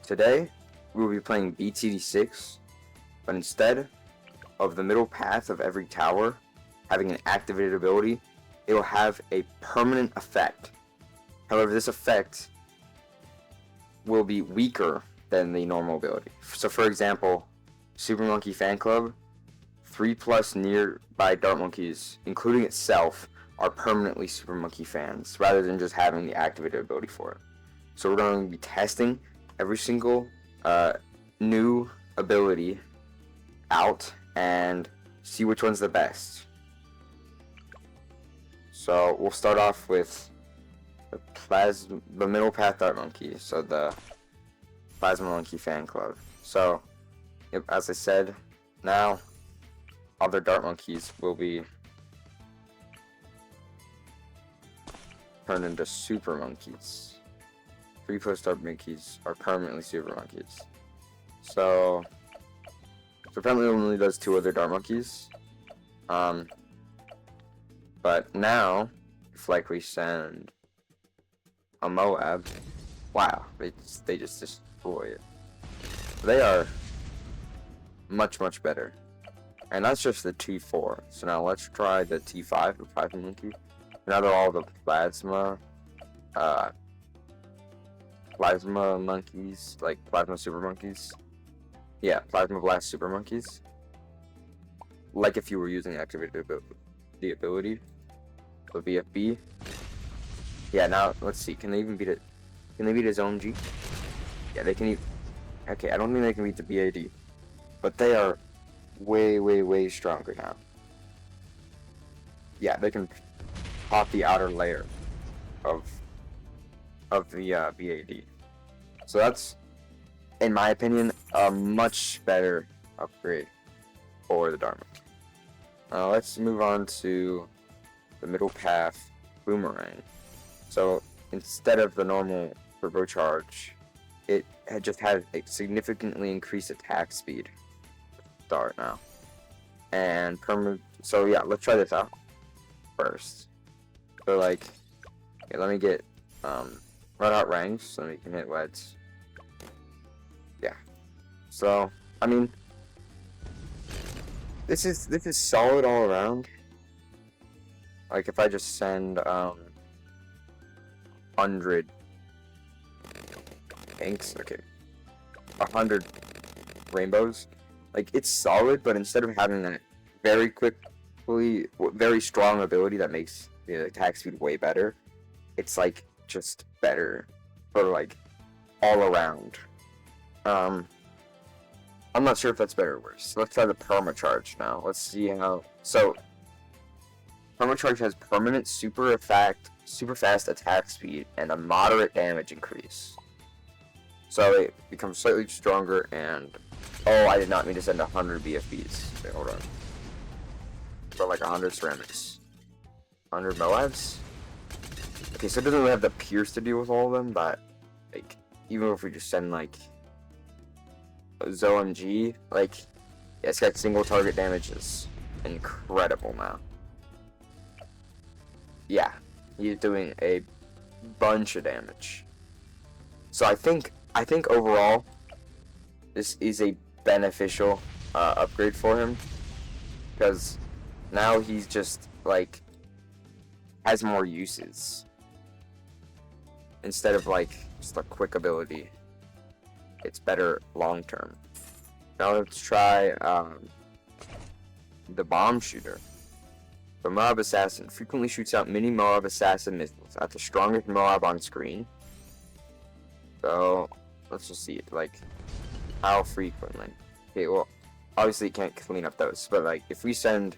Today, we will be playing BTD6, but instead of the middle path of every tower having an activated ability, it will have a permanent effect. However, this effect will be weaker than the normal ability. So for example, Super Monkey Fan Club, 3+ nearby Dart Monkeys, including itself, are permanently Super Monkey fans, rather than just having the activated ability for it. So we're going to be testing every single new ability out and see which one's the best. So we'll start off with the middle path Dart Monkey, so the Plasma Monkey Fan Club. So, as I said, now other Dart Monkeys will be turned into Super Monkeys. 3+ Dart Monkeys are permanently Super Monkeys. So apparently it only does 2 other Dart Monkeys. But now, if like we send a Moab, wow, they just destroy it. They are much better. And that's just the T4. So now let's try the T5, the Plasma Monkey. Now they're all the Plasma Monkeys, like Plasma Super Monkeys. Yeah, Plasma Blast Super Monkeys. Like if you were using activated the ability. The VFB. Yeah, now let's see. Can they even beat it? Can they beat his own G? Yeah, they can eat. Okay, I don't think they can beat the BAD, but they are way stronger now. Yeah, they can pop the outer layer of the BAD. So that's, in my opinion, a much better upgrade for the Dart Monkey. Let's move on to the middle path Boomerang. So instead of the normal turbocharge, it just had a significantly increased attack speed. Start now, and so yeah, let's try this out first. So like, okay, let me get Red Hot Ranks so we can hit Weds. Yeah. So I mean, this is solid all around. Like if I just send 100 pinks, okay, 100 rainbows, like it's solid, but instead of having that very strong ability that makes the attack speed way better, it's like just better for like all around. I'm not sure if that's better or worse. Let's try the Permacharge now. Let's see how. So Permacharge has permanent super fast attack speed and a moderate damage increase. So it becomes slightly stronger and... Oh, I did not mean to send 100 BFBs. Okay, hold on. For like 100 ceramics. 100 Moabs? Okay, so it doesn't really have the Pierce to deal with all of them, but like, even if we just send like ZOMG, like, yeah, it's got single target damage is incredible now. Yeah, he's doing a bunch of damage. So I think overall, this is a beneficial upgrade for him, because now he's just like has more uses instead of like just a quick ability. It's better long term. Now let's try the Bomb Shooter. The Moab Assassin frequently shoots out mini Moab Assassin missiles at the strongest Moab on screen. So let's just see it, like how frequently. Okay, well, obviously you can't clean up those, but like if we send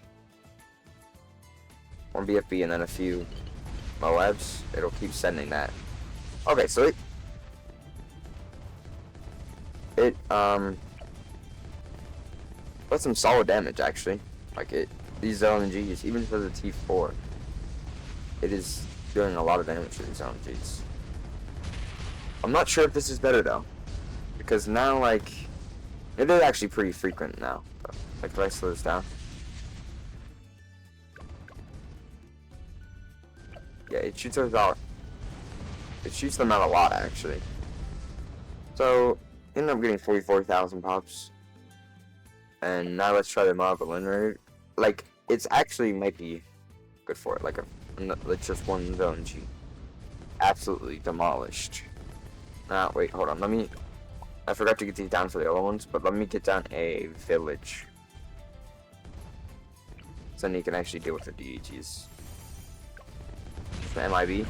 1 BFB and then a few Moabs, it'll keep sending that. Okay, so it does some solid damage actually. Like these LNGs, even for the T4, it is doing a lot of damage to these LNGs. I'm not sure if this is better though, because now like it is actually pretty frequent now. Like if I slow this down, yeah, it shoots those out. It shoots them out a lot actually. So ended up getting 44,000 pops. And now let's try the mob eliminator. Like, it's actually might be good for it. Like, let's just one zone G. Absolutely demolished. Nah, wait, hold on. I forgot to get these down for the other ones, but let me get down a village. So then you can actually deal with the DHs. The MIB.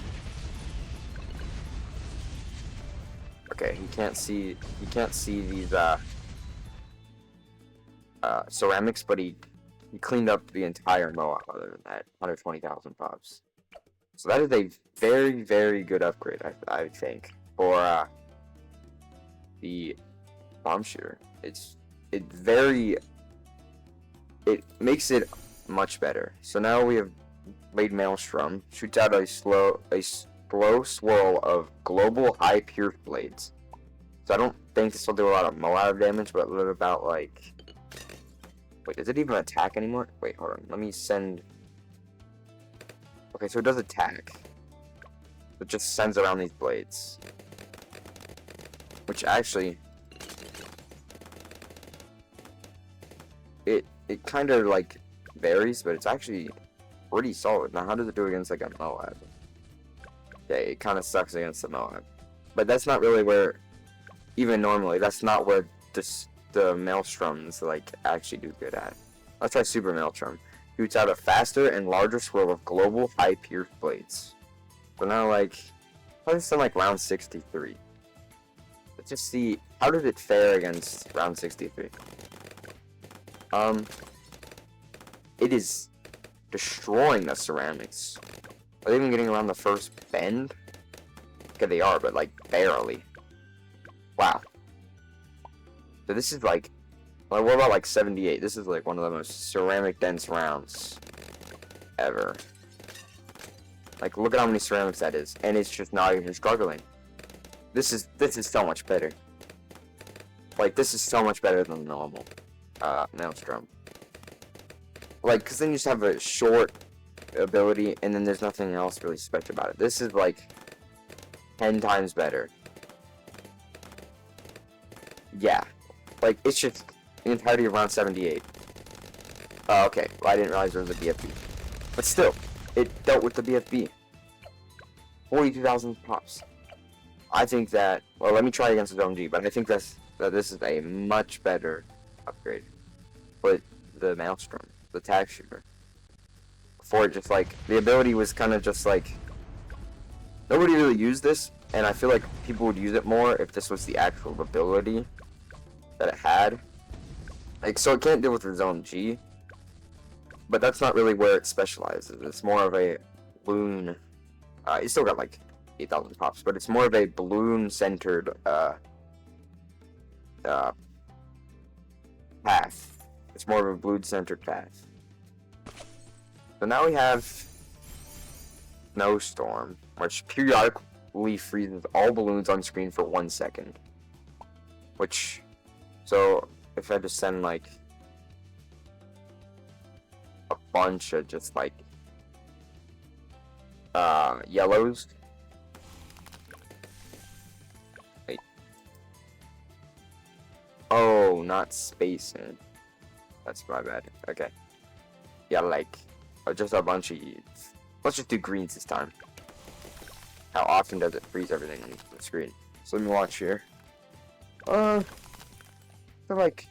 Okay, he can't see these ceramics, but he cleaned up the entire MOA other than that. 120,000 pops. So that is a very, very good upgrade, I think, for the bomb shooter. It makes it much better. So now we have Blade Maelstrom, shoots out a slow swirl of global high pierce blades. So I don't think this will do a lot of Moab damage, but what about like... Wait, does it even attack anymore? Wait, hold on. Let me send... Okay, so it does attack. It just sends around these blades. Which actually... It kind of like varies, but it's actually pretty solid. Now, how does it do against like a Moab? Yeah, it kind of sucks against the Moab. But that's not really where... Even normally, that's not where the Maelstroms like actually do good at. Let's try Super Maelstrom. Shoots out a faster and larger swirl of global high pierce blades. So now like, probably something like round 63. Let's just see, how did it fare against round 63? It is destroying the ceramics. Are they even getting around the first bend? Okay, they are, but like barely. Wow. So this is like, what about like 78? This is like one of the most ceramic dense rounds ever. Like, look at how many ceramics that is, and it's just not even struggling. This is so much better. Like, this is so much better than the normal Maelstrom. Like, cause then you just have a short ability, and then there's nothing else really special about it. This is like 10 times better. Yeah, like, it's just the entirety of round 78. Oh, okay. Well, I didn't realize there was a BFB. But still, it dealt with the BFB. 42,000 pops. I think that... Well, let me try against the Zone G, but I think that this is a much better upgrade for the Maelstrom, the tag shooter. Before, just like, the ability was kind of just like... Nobody really used this, and I feel like people would use it more if this was the actual ability that it had. Like, so it can't deal with the Zone G, but that's not really where it specializes. It's more of a balloon. It's still got like 8,000 pops, but it's more of a balloon-centered path. It's more of a balloon-centered path. So now we have Snowstorm, which periodically freezes all balloons on screen for 1 second. Which, so if I just send like a bunch of just like yellows. Wait. Oh, not spacing. That's my bad. Okay. Yeah, like just a bunch of... Let's just do greens this time. How often does it freeze everything on the screen? So let me watch here. I feel like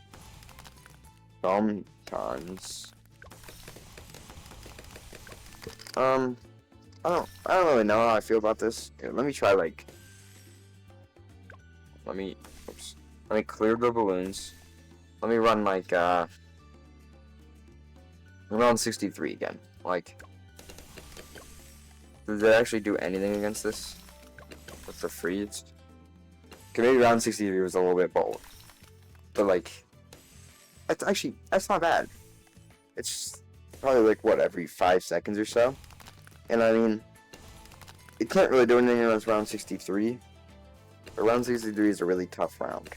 sometimes. I don't really know how I feel about this. Okay, let me try like. Let me clear the balloons. Let me run like around 63 again. Like, does it actually do anything against this? With the freeze? Okay, maybe round 63 was a little bit bold. But like, that's not bad. It's probably like, what, every 5 seconds or so? And I mean, it can't really do anything against round 63. But round 63 is a really tough round.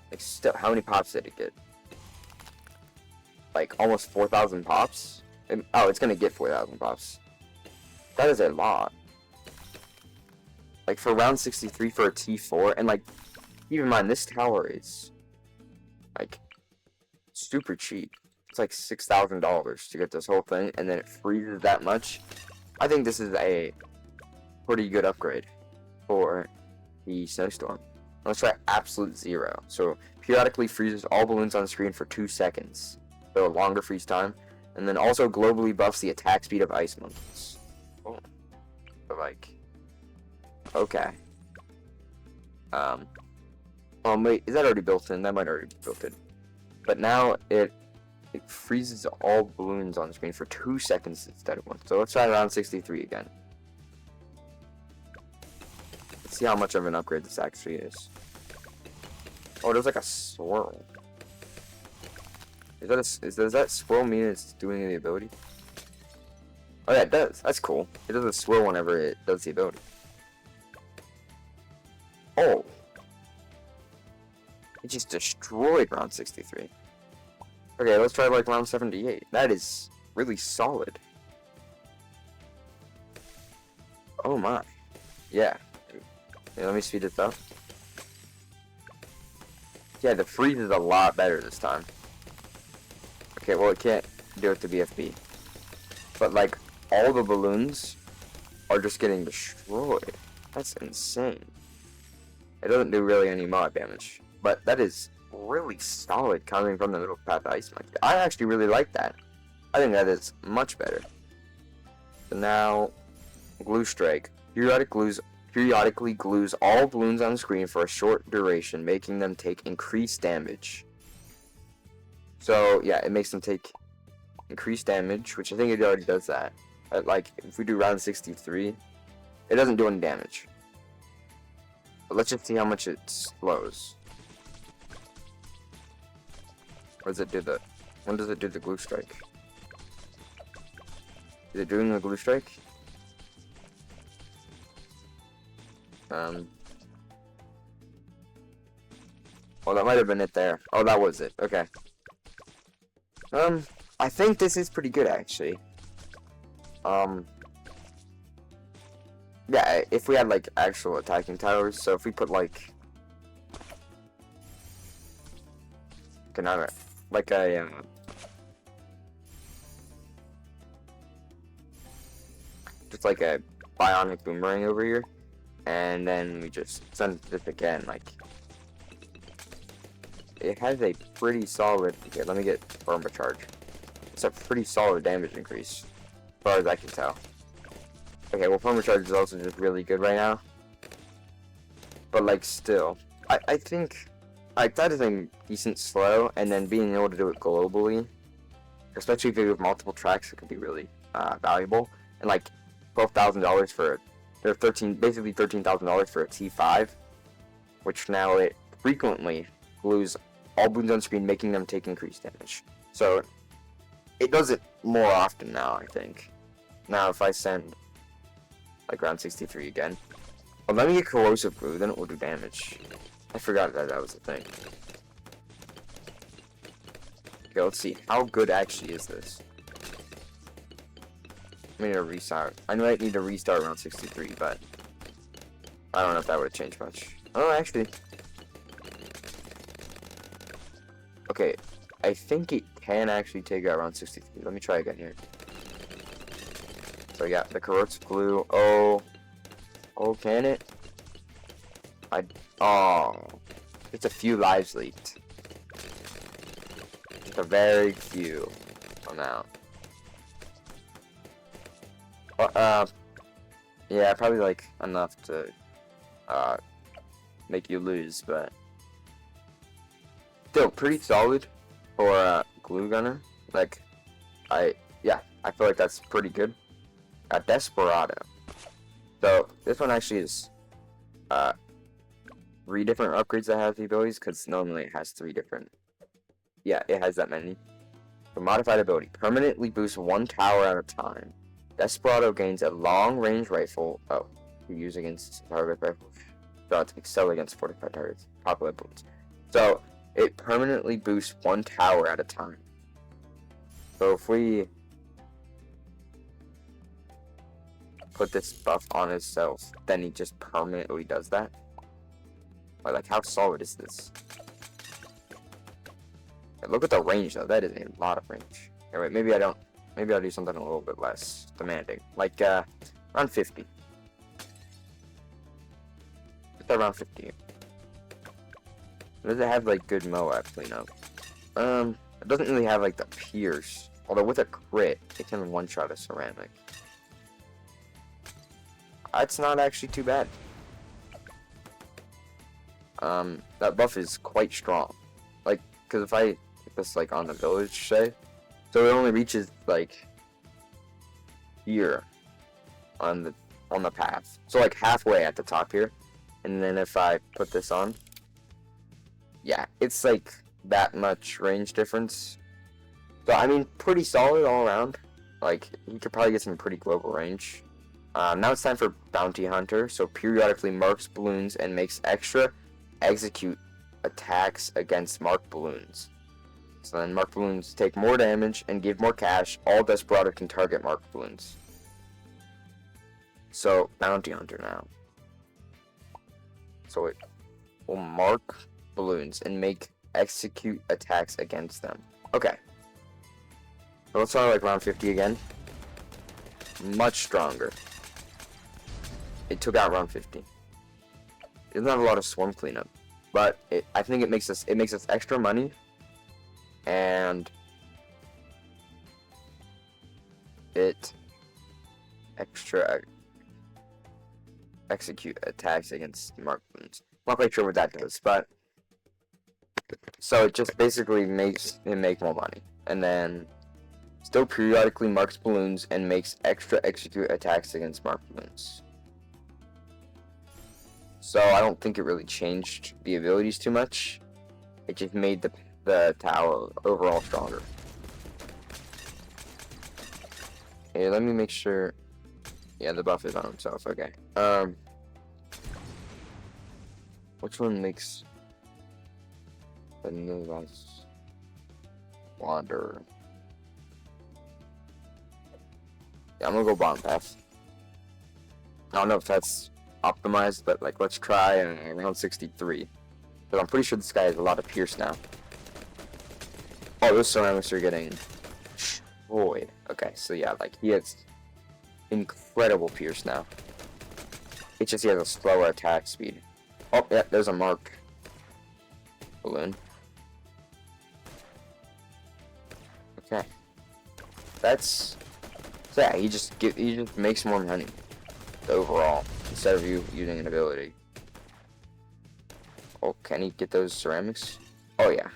Like, still, how many pops did it get? Like, almost 4,000 pops? Oh, it's gonna get 4,000 pops. That is a lot. Like, for round 63 for a T4, and like, keep in mind, this tower is, like, super cheap. It's like $6,000 to get this whole thing, and then it freezes that much. I think this is a pretty good upgrade for the snowstorm. Let's try absolute zero. So periodically freezes all balloons on the screen for 2 seconds. So a longer freeze time. And then also globally buffs the attack speed of ice monkeys. Oh. So like, okay. Wait, is that already built in? That might already be built in. But now it freezes all balloons on the screen for 2 seconds instead of 1. So let's try around 63 again. Let's see how much of an upgrade this actually is. Oh, there's like a swirl. Does that swirl mean it's doing the ability? Oh yeah, it does. That's cool. It does a swirl whenever it does the ability. Oh. It just destroyed round 63. Okay, let's try like round 78. That is really solid. Oh my. Yeah. Okay, let me speed this up. Yeah, the freeze is a lot better this time. Okay, well, it can't do it to BFB. But, like, all the balloons are just getting destroyed. That's insane. It doesn't do really any mod damage. But that is really solid coming from the middle path ice monkey. I actually really like that. I think that is much better. So now, glue strike. Periodically glues all balloons on the screen for a short duration, making them take increased damage. So yeah, it makes them take increased damage, which I think it already does that. Like, if we do round 63, it doesn't do any damage. But let's just see how much it slows. Or does it do when does it do the glue strike? Is it doing the glue strike? Oh, that might have been it there. Oh, that was it. Okay. I think this is pretty good, actually. Yeah, if we had, like, actual attacking towers, so if we put, like... like a, just like a bionic boomerang over here, and then we just send this again, like... It has a pretty solid... Okay, let me get Charge. It's a pretty solid damage increase, as far as I can tell. Okay, well, Charge is also just really good right now. But, like, still. I think... Like, that is a decent slow, and then being able to do it globally, especially if you have multiple tracks, it could be really valuable. And, like, $12,000 for... basically $13,000 for a T5, which now it frequently glues all balloons on screen, making them take increased damage. So, it does it more often now, I think. Now, if I send, like, round 63 again. Well, let me get corrosive glue, then it will do damage. I forgot that was a thing. Okay, let's see. How good actually is this? I need to restart. I know I need to restart round 63, but I don't know if that would have changed much. Oh, actually. Okay, I think it can actually take out round 63. Let me try again here. So yeah, the corrosive glue. Oh, can it? Oh, it's a few lives leaked. Just a very few amount. Yeah, probably like enough to make you lose, but still pretty solid for a glue gunner. Like, I feel like that's pretty good. Desperado. So this one actually is 3 different upgrades that have the abilities, because normally it has 3 different. Yeah, it has that many. The modified ability permanently boosts 1 tower at a time. Desperado gains a long-range rifle. Oh, you use against target rifles. So to excel against fortified targets. Popular bullets. So it permanently boosts 1 tower at a time. So if we put this buff on himself, then he just permanently does that. Like how solid is this? Look at the range though. That is a lot of range. Anyway, maybe I don't. Maybe I'll do something a little bit less demanding, like around 50. Just around 50. Does it have like good Moab cleanup? It doesn't really have like the pierce. Although with a crit, it can one-shot a ceramic. That's not actually too bad. That buff is quite strong. Like, because if I put this like on the village, say, so it only reaches like here on the path. So like halfway at the top here. And then if I put this on, yeah, it's like that much range difference. So I mean, pretty solid all around. Like, you could probably get some pretty global range. Now it's time for Bounty Hunter. So periodically marks balloons and makes extra execute attacks against marked balloons. So then marked balloons take more damage and give more cash. All Desperado can target marked balloons. So Bounty Hunter now. So it will mark balloons and make execute attacks against them. Okay. So let's start like round 50 again. Much stronger. It took out round 50. It doesn't have a lot of swarm cleanup, but I think it makes us extra money, and it extra execute attacks against marked balloons. Not quite sure what that does, but so it just basically makes it make more money, and then still periodically marks balloons and makes extra execute attacks against marked balloons. So I don't think it really changed the abilities too much. It just made the tower overall stronger. Okay, let me make sure. Yeah, the buff is on himself. Okay. Which one makes the Nuvas Wanderer? Yeah, I'm gonna go bottom path. I don't know if that's optimized, but like, let's try around 63. But I'm pretty sure this guy has a lot of pierce now. Oh, those ceramics are getting destroyed. Okay, so yeah, like, he has incredible pierce now. It's just he has a slower attack speed. Oh, yeah, there's a mark balloon. Okay. That's... So yeah, he just makes more money overall instead of you using an ability. Oh, can he get those ceramics? Oh yeah.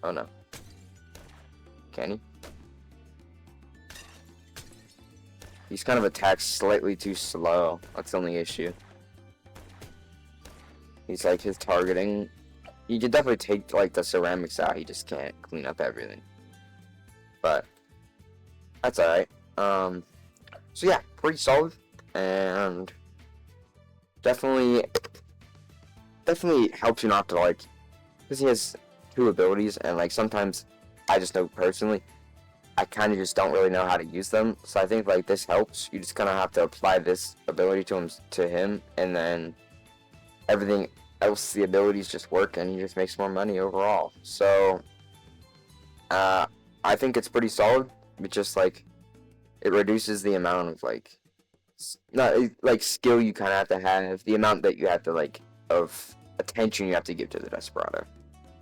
Oh no. Can he? He's kind of attacked slightly too slow. That's the only issue. He's like, his targeting. You can definitely take like the ceramics out. He just can't clean up everything. But that's alright. So yeah, pretty solid, and definitely helps you not to like, because he has two abilities, and like sometimes I just know personally I kind of just don't really know how to use them. So I think like this helps. You just kind of have to apply this ability to him, and then everything else, the abilities just work, and he just makes more money overall. So I think it's pretty solid. But just like, it reduces the amount of like, not like skill you kind of have to have, the amount that you have to like, of attention you have to give to the Desperado.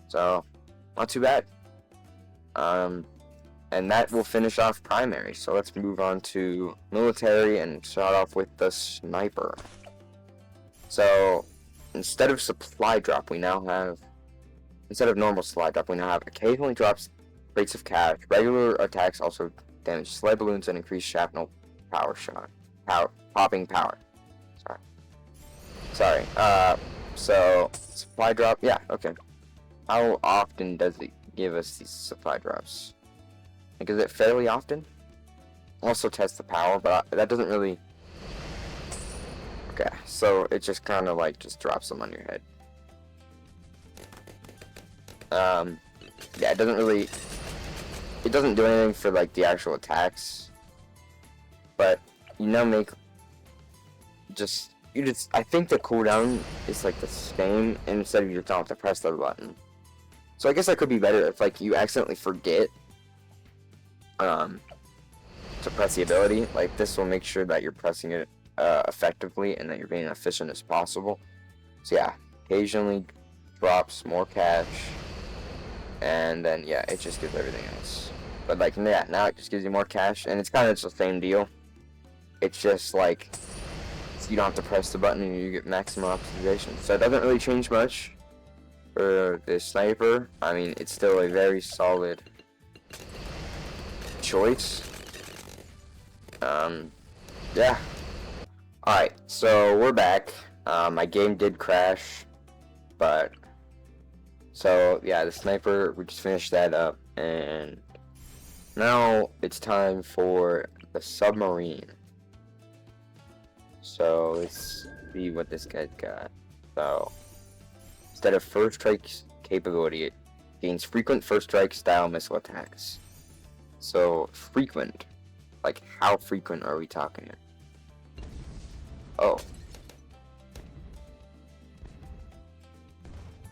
So not too bad. And that will finish off primary. So let's move on to military and start off with the sniper. So instead of supply drop, we now have, instead of normal supply drop, we now have occasionally drops rates of cash. Regular attacks also damage sled balloons and increase shrapnel power shot. Popping power. Sorry. So supply drop, yeah, okay. How often does it give us these supply drops? Like, is it fairly often? Also test the power, but that doesn't really... Okay, so it just kind of like just drops them on your head. Yeah, it doesn't really... It doesn't do anything for like the actual attacks, but you know, make just I think the cooldown is like the same, and instead of you don't have to press the button. So I guess that could be better if like you accidentally forget to press the ability. Like this will make sure that you're pressing it effectively and that you're being efficient as possible. So yeah, occasionally drops more cash, and then yeah, it just gives everything else. But like yeah, now it just gives you more cash, and it's kind of the same deal. It's just like you don't have to press the button and you get maximum optimization. So it doesn't really change much for the sniper. I mean, it's still a very solid choice. Yeah. Alright, so we're back. My game did crash, but so yeah, the sniper, we just finished that up, and now it's time for the submarine. So let's see what this guy's got. So instead of first strike capability, it gains frequent first strike style missile attacks. So frequent, like how frequent are we talking here? Oh.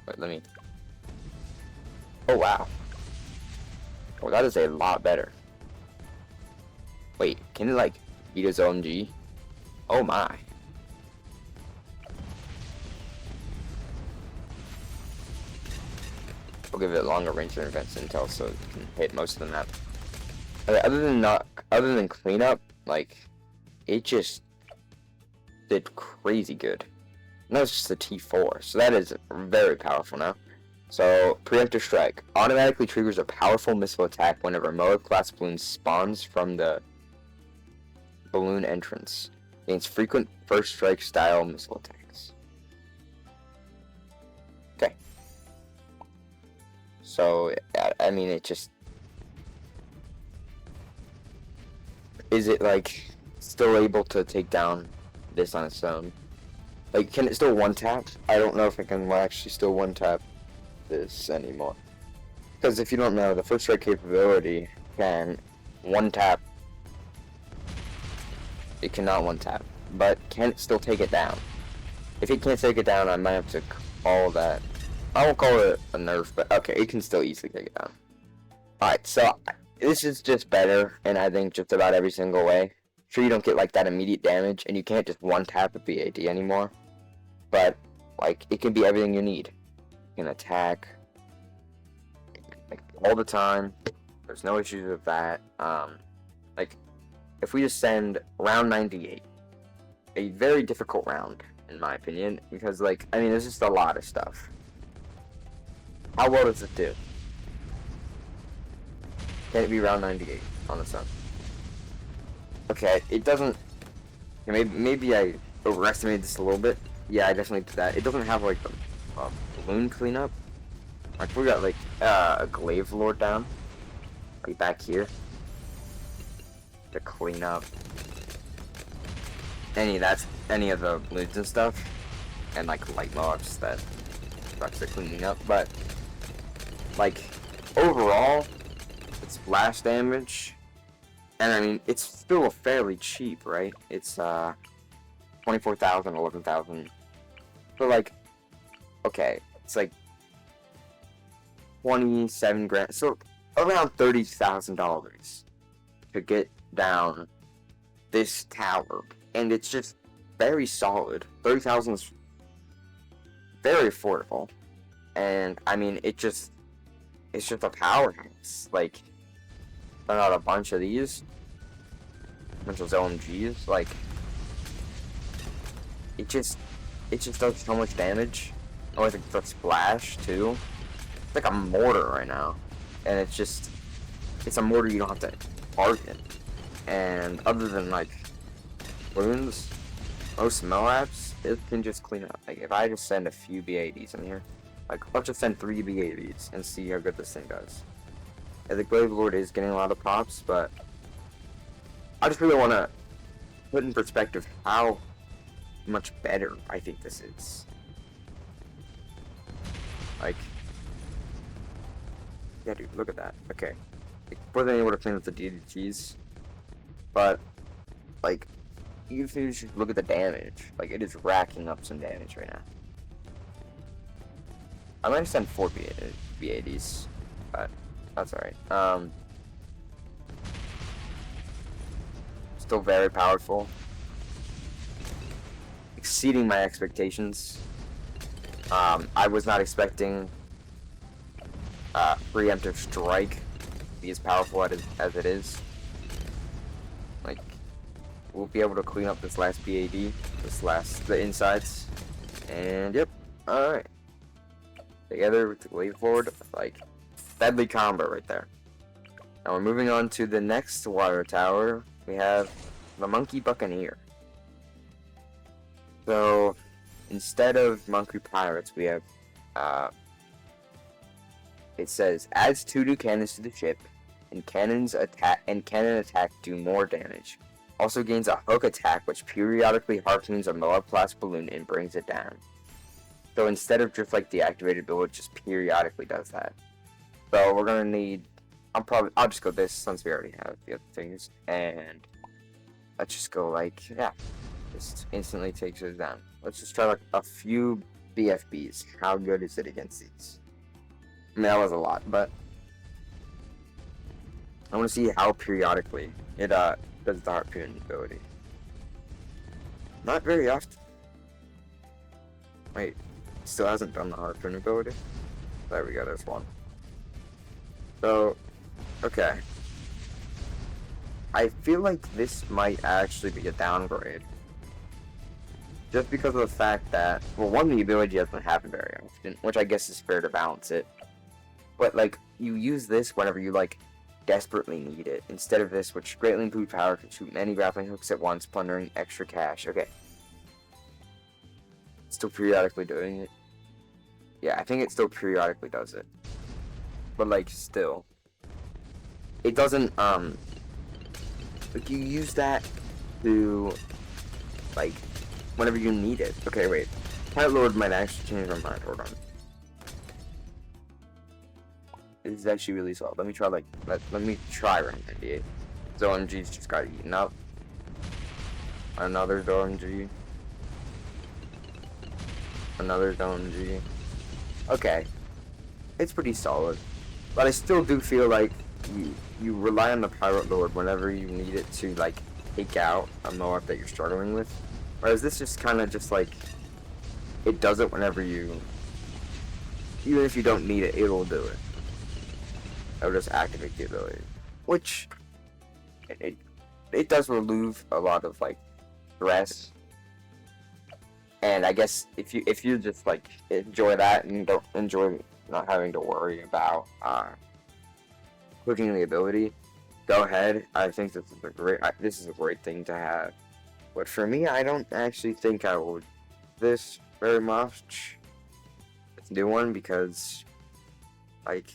Wait, let me. Oh wow. Oh, that is a lot better. Wait, can it like beat his OMG? Oh my. We'll give it longer range intervention intel so it can hit most of the map. Other than cleanup, like it just did crazy good. And that was just the T4, so that is very powerful now. So preemptive strike automatically triggers a powerful missile attack whenever a Moab class balloon spawns from the balloon entrance. Gains frequent first strike style missile attacks. Okay. So, I mean, it just... Is it, like, still able to take down this on its own? Like, can it still one-tap? I don't know if it can actually still one-tap this anymore. Because if you don't know, the first strike capability can one-tap. It cannot one-tap. But can it still take it down? If it can't take it down, I might have to call that. I won't call it a nerf, but okay, it can still easily take it down. Alright, so this is just better, and I think just about every single way. Sure, you don't get like that immediate damage, and you can't just one-tap a BAD anymore. But, like, it can be everything you need. You can attack, like, all the time. There's no issues with that. Like, if we just send round 98, a very difficult round, in my opinion, because, like, I mean, there's just a lot of stuff. How well does it do? Can it be round 98 on the sun? Okay, it doesn't... Maybe I overestimated this a little bit. Yeah, I definitely did that. It doesn't have, like, the balloon cleanup. Like, we got, like, a glaive lord down. Right back here. To clean up any of the balloons and stuff. And, like, light mobs that sucks at cleaning up. But, like, overall, it's splash damage. And, I mean, it's still fairly cheap, right? It's, 24,000, 11,000. But, like, okay, it's like 27 grand, so around $30,000 to get down this tower, and it's just very solid. 30,000 is very affordable, and I mean, it's just a powerhouse. Like, run out a bunch of these, a bunch of OMGs, like, it just does so much damage. Oh, I think the splash too. It's like a mortar right now, and it's a mortar you don't have to target. And other than like balloons, most Moabs, it can just clean up. Like if I just send a few BADs in here, like let's just send 3 BADs and see how good this thing does. Yeah, the Glaive Lord is getting a lot of pops, but I just really want to put in perspective how much better I think this is. Like, yeah, dude, look at that. Okay, like, wasn't able to clean up the DDGs, but like if you just look at the damage, like it is racking up some damage right now. I might have sent 4 BADs, but that's alright. Still very powerful. Exceeding my expectations. I was not expecting preemptive strike to be as powerful as it is. Like, we'll be able to clean up this last BAD, the insides, and yep, alright. Together with the wave forward, like, deadly combo right there. Now we're moving on to the next water tower. We have the Monkey Buccaneer. So, instead of Monkey Pirates, we have, it says, adds 2 new cannons to the ship, and cannon attack do more damage. Also gains a hook attack, which periodically harpoons a Moab-class balloon and brings it down. So instead of just like the activated build, it just periodically does that. So we're gonna need, I'll just go this since we already have the other things, and let's just go like, yeah, just instantly takes us down. Let's just try like a few BFBs. How good is it against these? I mean, that was a lot, but I want to see how periodically it does the harpoon ability. Not very often. Wait, still hasn't done the harpoon ability. There we go, there's one. So, okay. I feel like this might actually be a downgrade. Just because of the fact that, well, one, the ability doesn't happen very often, which I guess is fair to balance it. But, like, you use this whenever you, like, desperately need it, instead of this, which greatly improved power, can shoot many grappling hooks at once, plundering extra cash. Okay. Still periodically doing it. Yeah, I think it still periodically does it. But, like, still. It doesn't, like, you use that to, like, whenever you need it. Okay, wait. Pirate Lord might actually change my mind. Hold on. This is actually really slow. Let me try, like, let me try round 98. OMG's just got eaten up. Another OMG. Another OMG. Okay. It's pretty solid. But I still do feel like you rely on the Pirate Lord whenever you need it to, like, take out a Moab that you're struggling with. Whereas this just kind of just, like, it does it whenever you, even if you don't need it, it'll do it. It'll just activate the ability. Which, it does remove a lot of, like, stress. And I guess if you just, like, enjoy that and don't enjoy not having to worry about clicking the ability, go ahead. I think this is a great thing to have. But for me, I don't actually think I would this very much. It's a new one because, like,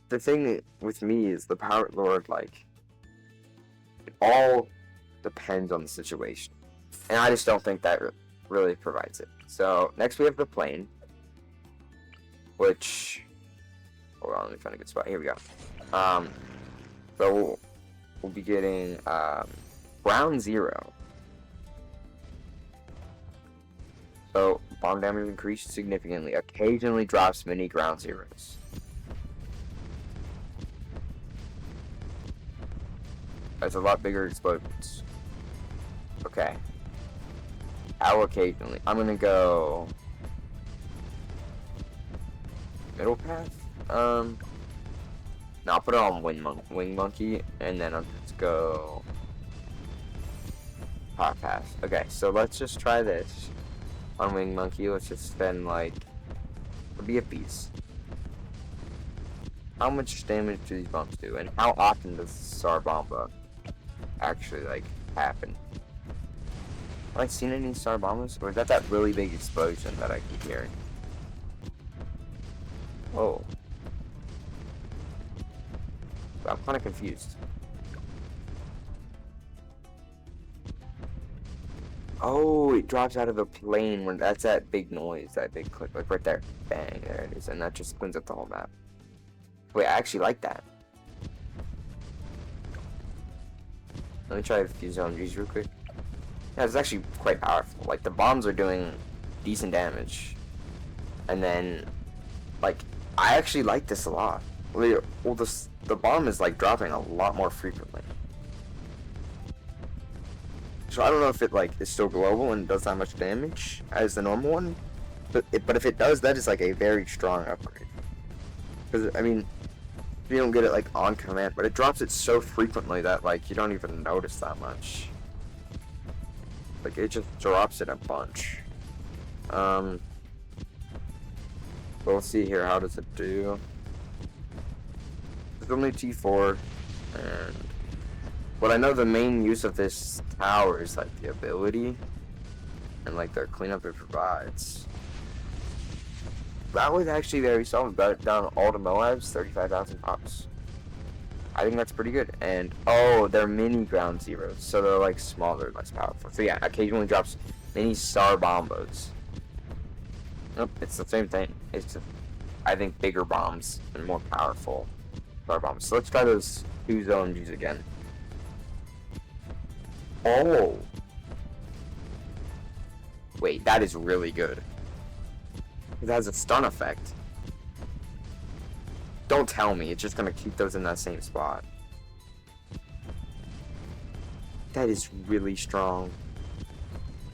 the thing with me is the Pirate Lord, like, it all depends on the situation. And I just don't think that really provides it. So, next we have the plane, which, hold on, let me find a good spot. Here we go. So we'll be getting, Ground Zero. So, bomb damage increased significantly. Occasionally drops mini ground zeros. That's a lot bigger explosions. Okay. How occasionally? I'm gonna go middle path. No, I'll put it on wing monkey, and then I'll just go hot path. Okay, so let's just try this on wing monkey. Let's just spend like BFBs. How much damage do these bombs do, and how often does Sarbomba actually like happen? Have I seen any Sarbombas, or is that really big explosion that I keep hearing? Oh. I'm kind of confused. Oh, it drops out of the plane when that's that big noise, that big click, like right there. Bang, there it is, and that just cleans up the whole map. Wait, I actually like that. Let me try a few zone G's real quick. Yeah, it's actually quite powerful. Like, the bombs are doing decent damage. And then, like, I actually like this a lot. Well, the bomb is, like, dropping a lot more frequently. So I don't know if it, like, is still global and does that much damage as the normal one. But if it does, that is, like, a very strong upgrade. Because, I mean, you don't get it, like, on command, but it drops it so frequently that, like, you don't even notice that much. Like, it just drops it a bunch. But we'll see here, how does it do? It's only T4, and... But I know the main use of this tower is, like, the ability, and, like, the cleanup it provides. That was actually very solid. Got it down all to Moabs, 35,000 pops. I think that's pretty good. And, oh, they're mini ground zeros, so they're, like, smaller, less powerful. So, yeah, occasionally drops mini star bombos. Nope, it's the same thing. It's just, I think, bigger bombs and more powerful star bombs. So let's try those 2 ZOMGs again. Oh! Wait, that is really good. It has a stun effect. Don't tell me, it's just gonna keep those in that same spot. That is really strong.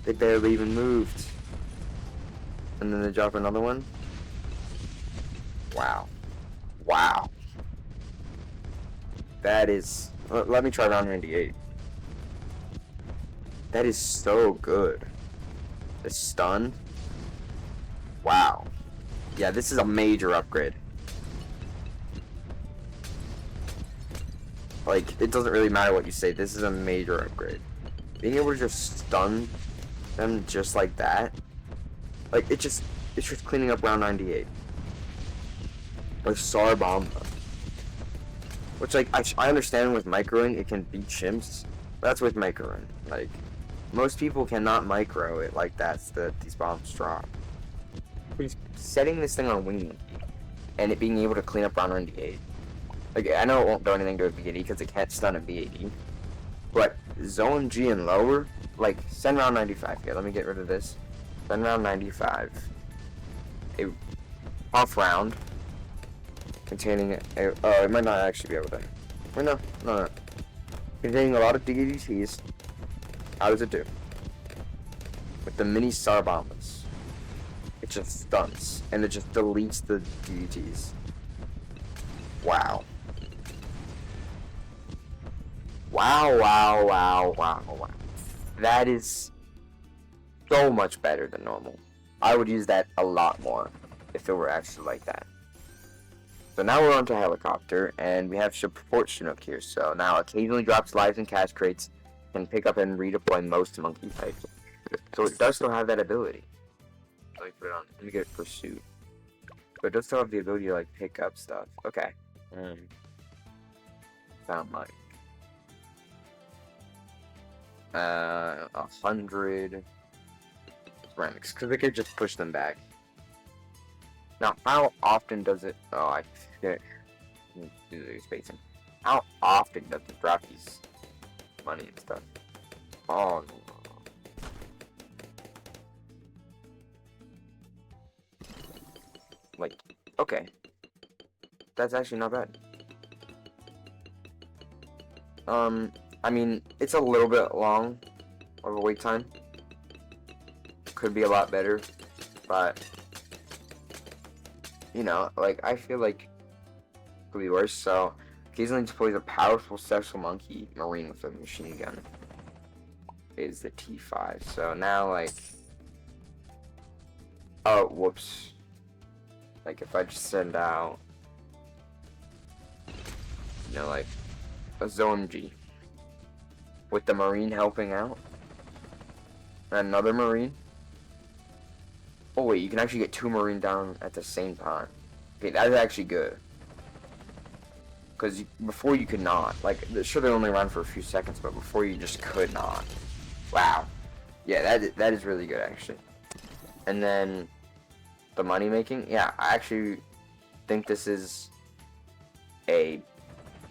They barely even moved. And then they drop another one. Wow. Wow. That is... Let me try round 98. That is so good. The stun. Wow. Yeah, this is a major upgrade. Like, it doesn't really matter what you say. This is a major upgrade. Being able to just stun them just like that. Like, it's just cleaning up round 98. Like, Star Bomb. Which, like, I understand with microing, it can beat chimps. That's with microing. Like, most people cannot micro it like that's these bombs drop. Setting this thing on wing and it being able to clean up round 98. Like, I know it won't do anything to a BTD because it can't stun a BTD. But ZOMG and lower, like, send round 95. Here, let me get rid of this. Send round 95. A off round containing a, it might not actually be able to. Wait, no. Containing a lot of DDTs. How does it do? With the mini star bombers. It just stuns and it just deletes the DDTs. Wow. Wow. That is so much better than normal. I would use that a lot more if it were actually like that. So now we're on to helicopter, and we have support Chinook here. So now occasionally drops lives and cash crates, can pick up and redeploy most monkey types. So it does still have that ability. Let me put it on. Let me get pursuit. But it does still have the ability to, like, pick up stuff. Okay. Found like 100 ceramics, because we could just push them back. Now, how often does it? Oh, I forget. Do the spacing. How often does it drop these money and stuff? Oh no. Like, okay, that's actually not bad. I mean, it's a little bit long of a wait time. Could be a lot better, but you know, like, I feel like it could be worse. So occasionally deploys a powerful sexual monkey marine with a machine gun. Is the T5. So now, like, oh, whoops. Like, if I just send out, you know, like, a ZOMG with the marine helping out, another marine. Oh wait, you can actually get 2 marine down at the same time. Okay, that's actually good. Because before you could not. Like, sure, they only run for a few seconds, but before you just could not. Wow. Yeah, that is really good, actually. And then the money making, yeah, I actually think this is a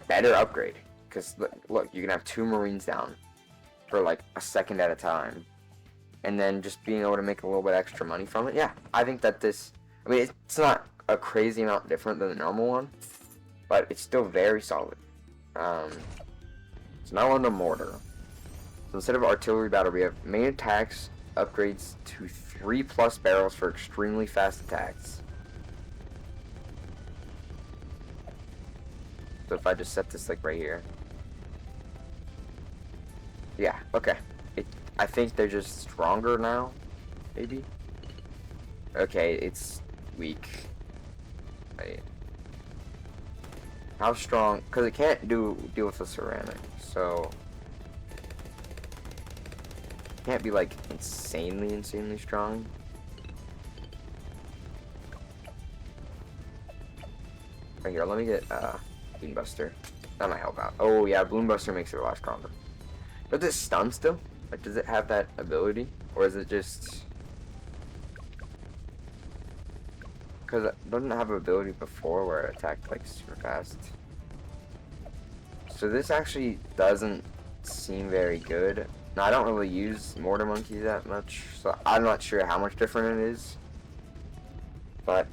better upgrade. Because look, you can have 2 marines down for like a second at a time, and then just being able to make a little bit extra money from it. Yeah, I think that this, I mean, it's not a crazy amount different than the normal one, but it's still very solid. So now on to mortar. So instead of artillery battle, we have main attacks upgrades to 3+ barrels for extremely fast attacks. So if I just set this like right here. Yeah, okay. I think they're just stronger now, maybe? Okay, it's weak. Wait. How strong? Because it can't deal with the ceramic, so it can't be like insanely strong. Right here, let me get Bloombuster. That might help out. Oh yeah, Bloombuster makes it a lot stronger. Does it stun still? Like, does it have that ability, or is it just? Because it doesn't have an ability before where it attacked like super fast. So this actually doesn't seem very good. Now I don't really use Mortar Monkey that much, so I'm not sure how much different it is. But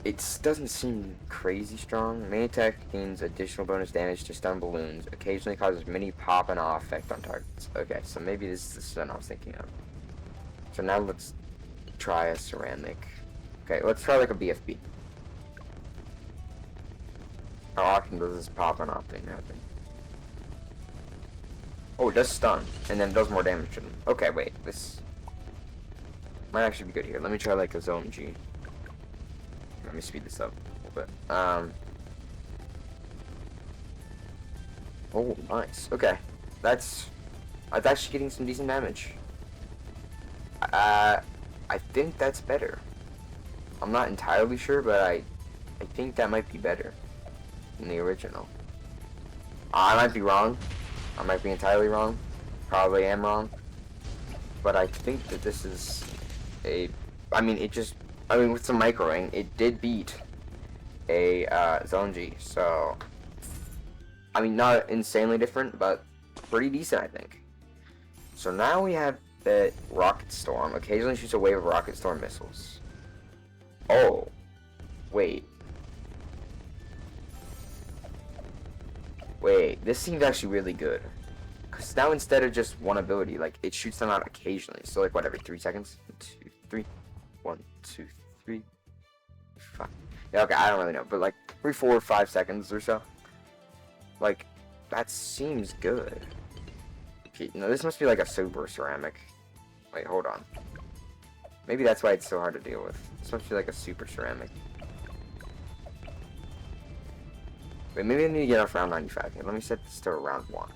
it doesn't seem crazy strong. Main attack gains additional bonus damage to stun balloons. Occasionally causes mini pop and awe effect on targets. Okay, so maybe this is the stun I was thinking of. So now let's try a ceramic. Okay, let's try like a BFB. How often does this pop and off thing happen? Oh, it does stun, and then it does more damage to them. Okay, wait, this might actually be good here. Let me try like a ZOMG. Let me speed this up a little bit. Oh, nice. Okay, that's actually getting some decent damage. I think that's better. I'm not entirely sure, but I think that might be better than the original. I might be wrong. I might be entirely wrong. Probably am wrong. But I think that this is a... I mean, with some microing, it did beat a ZOMG, so... I mean, not insanely different, but pretty decent, I think. So now we have the Rocket Storm. Occasionally shoots a wave of Rocket Storm missiles. Oh. Wait. Wait, this seems actually really good. Because now instead of just one ability, like, it shoots them out occasionally. So, like, what, every 3 seconds? 1, 2, 3. 1, 2, 3. 5. Yeah, okay, I don't really know. But, like, every 4 or 5 seconds or so. Like, that seems good. Okay, no, this must be like a super ceramic. Wait, hold on. Maybe that's why it's so hard to deal with. This must be like a super ceramic. Wait, maybe I need to get off round 95. Here, let me set this to round 1.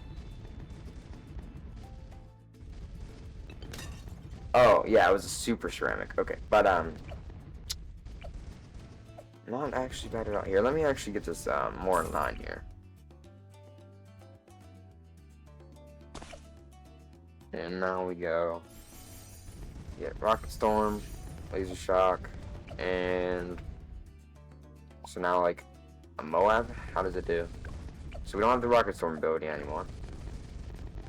Oh, yeah, it was a super ceramic. Okay, but, not actually bad at all. Here, let me actually get this, more in line here. And now we go. Get Rocket Storm, Laser Shock, and so now like a Moab. How does it do? So we don't have the Rocket Storm ability anymore,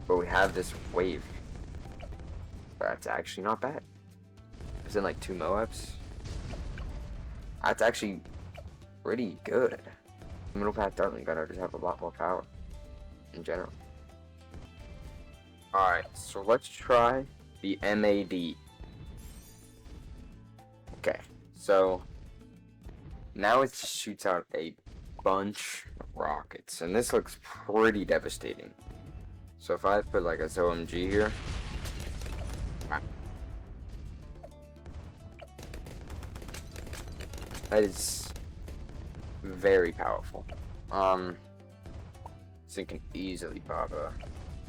but we have this wave. That's actually not bad. It's in like 2 Moabs. That's actually pretty good. Middle Path Dartling Gunner just have a lot more power in general. Alright, so let's try the MAD. Okay, so now it shoots out a bunch of rockets, and this looks pretty devastating. So if I put like a ZOMG here, that is very powerful. So it can easily pop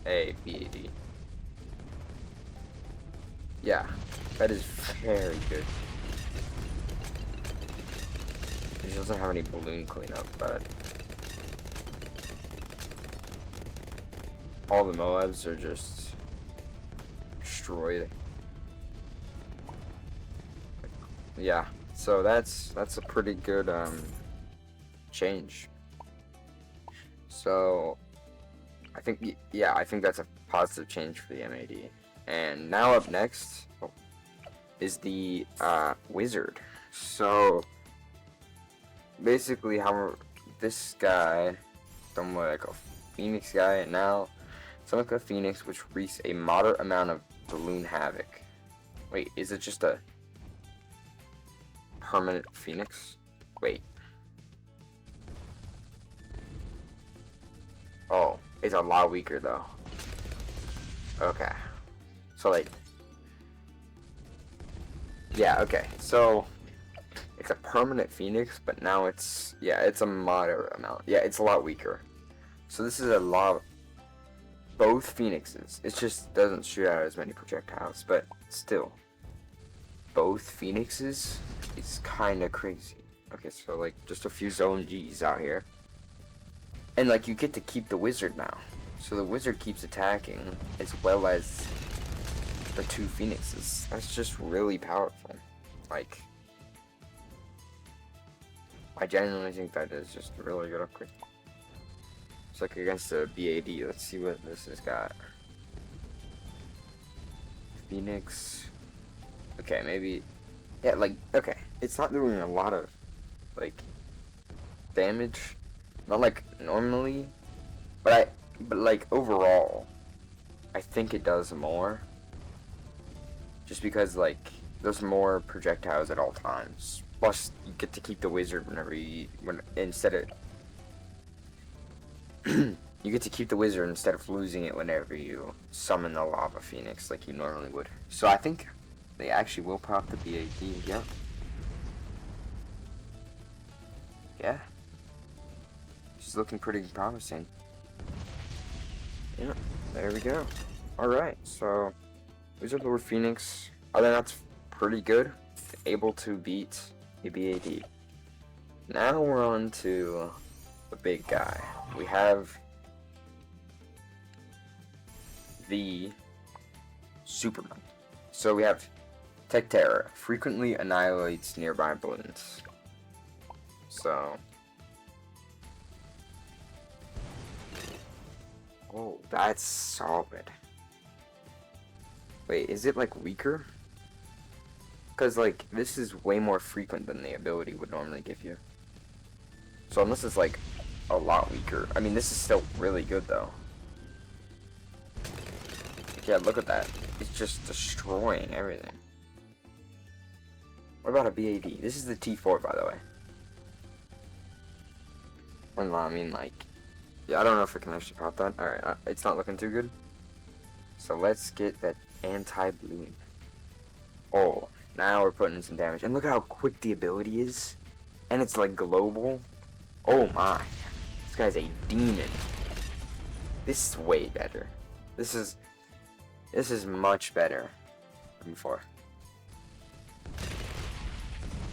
a BAD. Yeah, that is very good. It doesn't have any balloon cleanup, but all the Moabs are just destroyed. Yeah, so that's a pretty good change. So I think, yeah, I think that's a positive change for the MAD. And now up next is the wizard. So basically, how this guy, somewhat like a phoenix guy, and now somewhat like a phoenix, which wreaks a moderate amount of balloon havoc. Wait, is it just a permanent phoenix? Wait. Oh, it's a lot weaker though. Okay. So like, yeah, okay. So it's a permanent phoenix, but now it's, yeah, it's a moderate amount. Yeah, it's a lot weaker. So this is a lot, both phoenixes. It just doesn't shoot out as many projectiles, but still, both phoenixes is kind of crazy. Okay, so like just a few zone Gs out here. And like you get to keep the wizard now. So the wizard keeps attacking as well as the two phoenixes. That's just really powerful. Like, I genuinely think that is just a really good upgrade. It's like against the BAD. Let's see what this has got. Phoenix. Okay, maybe. Yeah, like, okay. It's not doing a lot of, like, damage. Not like normally. But like, overall, I think it does more. Just because, like, there's more projectiles at all times. Plus, you get to keep the wizard instead of you get to keep the wizard instead of losing it whenever you summon the lava phoenix like you normally would. So I think they actually will pop the BAD. Yeah. Yeah. She's looking pretty promising. Yeah. There we go. All right. So Wizard Lord Phoenix. I think that's pretty good. Able to beat a BAD. Now we're on to the big guy. We have the Superman. So we have Tech Terror. Frequently annihilates nearby balloons. So. Oh, that's solid. Wait, is it like weaker? Because like this is way more frequent than the ability would normally give you. So unless it's like a lot weaker. I mean, this is still really good though. Yeah, look at that. It's just destroying everything. What about a BAD? This is the T4, by the way. Well, I mean, like, yeah, I don't know if I can actually pop that. Alright, it's not looking too good. So let's get that anti-balloon. Oh, now we're putting in some damage. And look at how quick the ability is. And it's like global. Oh my. This guy's a demon. This is way better. This is much better than before.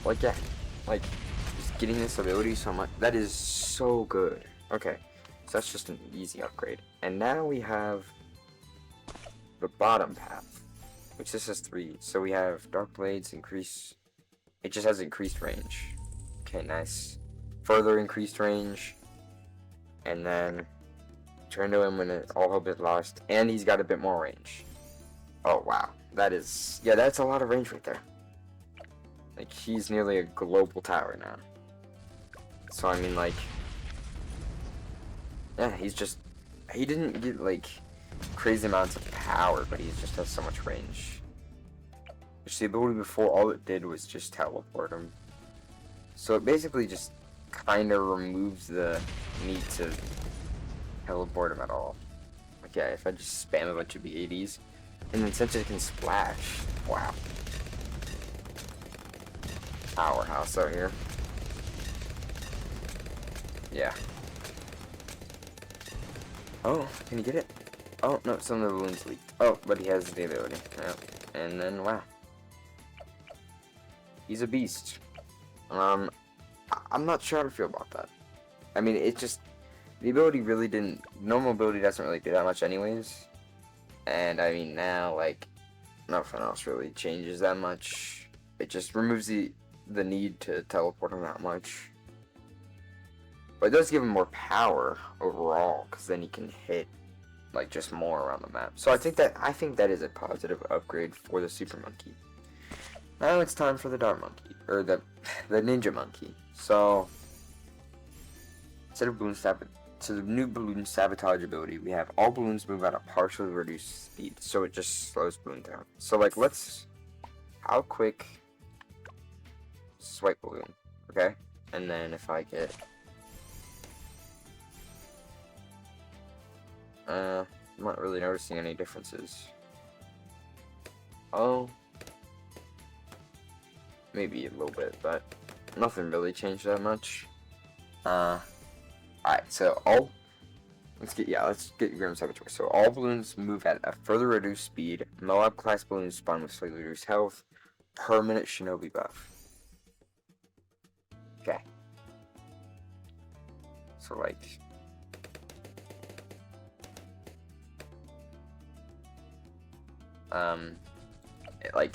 Like, yeah. Like, just getting this ability so much. That is so good. Okay. So that's just an easy upgrade. And now we have the bottom path, which this has 3. So we have Dark Blades increase. It just has increased range. Okay, nice. Further increased range. And then turn to him when it all hope is lost. And he's got a bit more range. Oh, wow. That is... Yeah, that's a lot of range right there. Like, he's nearly a global tower now. So, I mean, like... Yeah, he's just... He didn't get, like, crazy amounts of power, but he just has so much range. Which the ability before, all it did was just teleport him. So it basically just kind of removes the need to teleport him at all. Okay, if I just spam a bunch of BADs, and then since it can splash, wow. Powerhouse out here. Yeah. Oh, can you get it? Oh, no, some of the balloons leaked. Oh, but he has the ability. Yeah. And then, wow. He's a beast. I'm not sure how to feel about that. I mean, it just... The ability really didn't... Normal ability doesn't really do that much anyways. And, I mean, now, like, nothing else really changes that much. It just removes the need to teleport him that much. But it does give him more power overall, because then he can hit like just more around the map. So I think that is a positive upgrade for the Super Monkey. Now it's time for the Dart Monkey, or the Ninja Monkey. So instead of so the new balloon sabotage ability, we have all balloons move at a partially reduced speed, so it just slows balloon down. So like how quick swipe balloon, okay? And then if I get I'm not really noticing any differences. Oh, maybe a little bit, but nothing really changed that much. Alright, so let's get Grim Saboteur. So all balloons move at a further reduced speed. Moab class balloons spawn with slightly reduced health. Permanent Shinobi buff. Okay. So like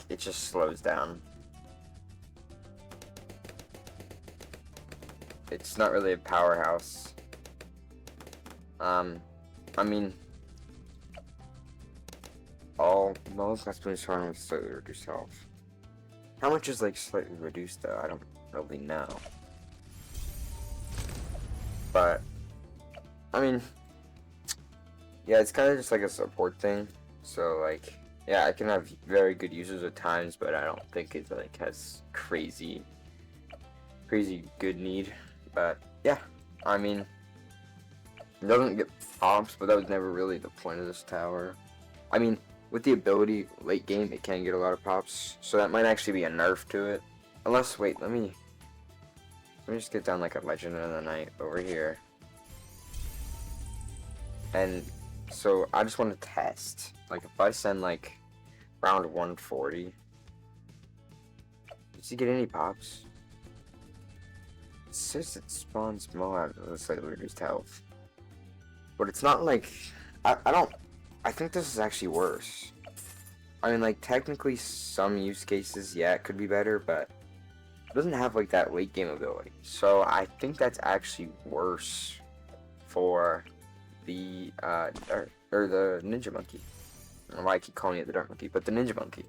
it just slows down. It's not really a powerhouse. I mean, all class balloons spawn with slightly reduced health. How much is like slightly reduced though? I don't really know. But I mean, yeah, it's kind of just like a support thing. So like, yeah, I can have very good users at times, but I don't think it like has crazy good need. But yeah, I mean, it doesn't get pops, but that was never really the point of this tower. I mean, with the ability late game, it can get a lot of pops, so that might actually be a nerf to it. Unless, wait, let me just get down like a Legend of the Night over here. And so I just want to test, like if I send like round 140, does he get any pops? It says it spawns Moab with slightly reduced health, but it's not like I think this is actually worse. I mean, like technically some use cases, yeah, it could be better, but it doesn't have like that late game ability. So I think that's actually worse for the or the Ninja Monkey. I don't know why I keep calling it the Dart Monkey, but the Ninja Monkey.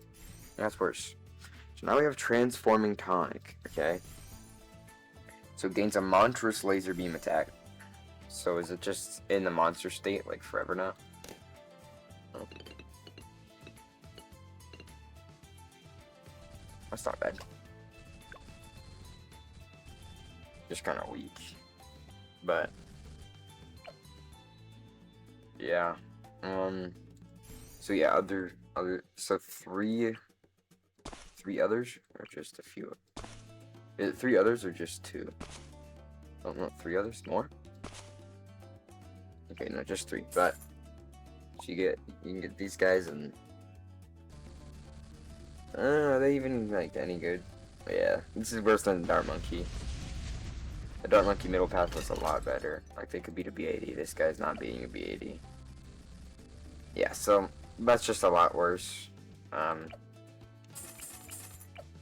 That's worse. So now we have Transforming Tonic, okay? So it gains a monstrous laser beam attack. So is it just in the monster state, like forever now? Oh. That's not bad. Just kind of weak. But yeah. So yeah, so three others or just a few? Is it 3 others or just 2? I don't know, 3 others? More? Okay, no, just 3. But so you can get these guys, and are they even like any good? But yeah, this is worse than the Dart Monkey. The Dart Monkey middle path was a lot better. Like they could beat a B80. This guy's not beating a B80. Yeah, so that's just a lot worse.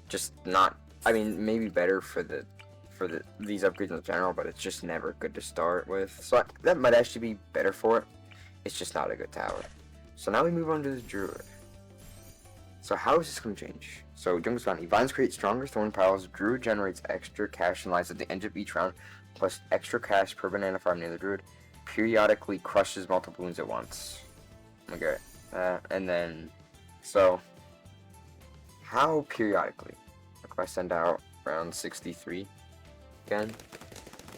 Just not. I mean, maybe better for these upgrades in general, but it's just never good to start with. So that might actually be better for it. It's just not a good tower. So now we move on to the Druid. So how is this going to change? So Jungle's Bounty. Vines create stronger thorn piles. Druid generates extra cash and lies at the end of each round, plus extra cash per banana farm near the Druid. Periodically crushes multiple balloons at once. Okay. And then, so how periodically? If I send out round 63 again,